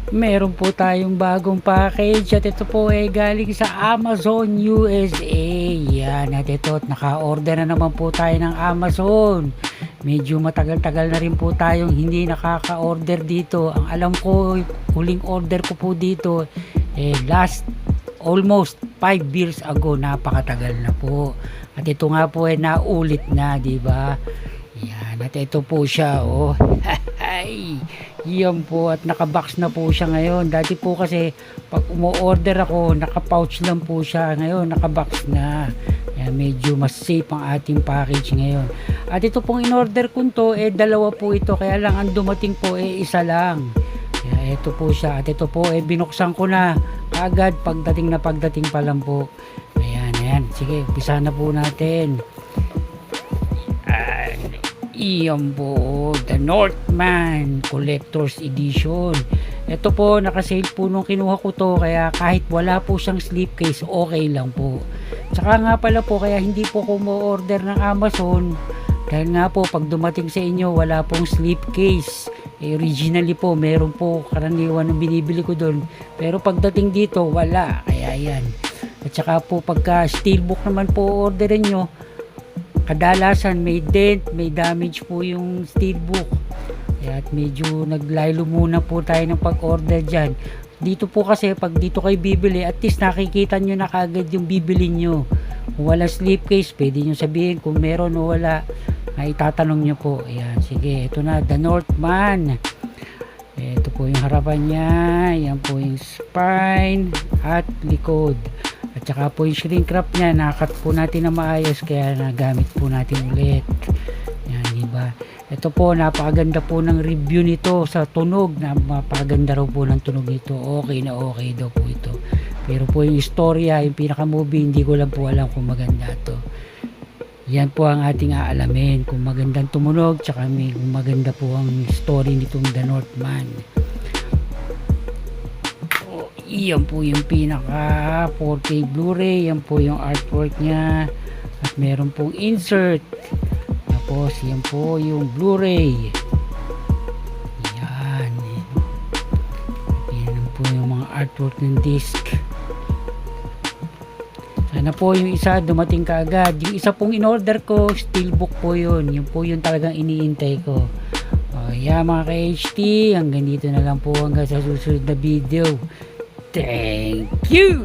Meron po tayong bagong package at ito po ay galing sa Amazon USA. Yan, at ito, naka-order na naman po tayo ng Amazon. Medyo matagal-tagal na rin po tayong hindi nakaka-order dito. Ang alam ko, huling order ko po dito almost 5 years ago. Napakatagal na po. At ito nga po ay naulit na, di ba? Yan, at ito po siya, oh. Ay, yan po, at nakabox na po siya ngayon. Dati po kasi pag umu-order ako, naka-pouch lang po siya. Ngayon nakabox na. Yan, medyo mas safe ang ating package ngayon. At ito pong in-order ko to, dalawa po ito. Kaya lang ang dumating po isa lang. Kaya ito po siya. At ito po binuksan ko na agad pagdating pa lang po. Ayan, ayan. Sige, umpisa na po natin. Iyan po, The Northman Collector's Edition. Ito po, nakasale po nung kinuha ko to, kaya kahit wala po siyang slipcase, okay lang po. Tsaka nga pala po, kaya hindi po ko mo-order ng Amazon, dahil nga po, pag dumating sa inyo, wala pong slipcase. Originally po, meron po karaniwan ng binibili ko doon, pero pagdating dito, wala. Kaya yan. At saka po, pagka steelbook naman po orderin nyo, kadalasan may dent, may damage po yung steelbook. At medyo naglaylo muna po tayo ng pag-order dyan. Dito po kasi, pag dito kayo bibili, at least nakikita nyo na kagad yung bibili nyo. Kung wala slipcase, pwede nyo sabihin kung meron o wala. Ay, itatanong nyo po. Ayan, sige, ito na, The Northman. Ito po yung harapan niya. Yan po yung spine at likod. At saka po yung shrink wrap niya, nakat po natin na maayos, kaya nagamit po natin ulit. Yan, diba? Ito po, napakaganda po ng review nito sa tunog. Napakaganda raw po ng tunog nito. Okay na okay daw po ito. Pero po yung istorya, yung pinaka-movie, hindi ko lang po alam kung maganda to. Yan po ang ating aalamin. Kung magandang tumunog, tsaka may maganda po ang story nitong The Northman. Iyan po yung pinaka 4K Blu-ray. Yan po yung artwork nya. At meron pong insert. Tapos yan po yung Blu-ray. Yan. Yan po yung mga artwork ng disc. Sana po yung isa dumating kaagad. Yung isa pong in-order ko, steelbook po yun. Yung po yung talagang iniintay ko. Yan mga ka-HT. Hanggang dito na lang po, hanggang sa susunod na video. Thank you!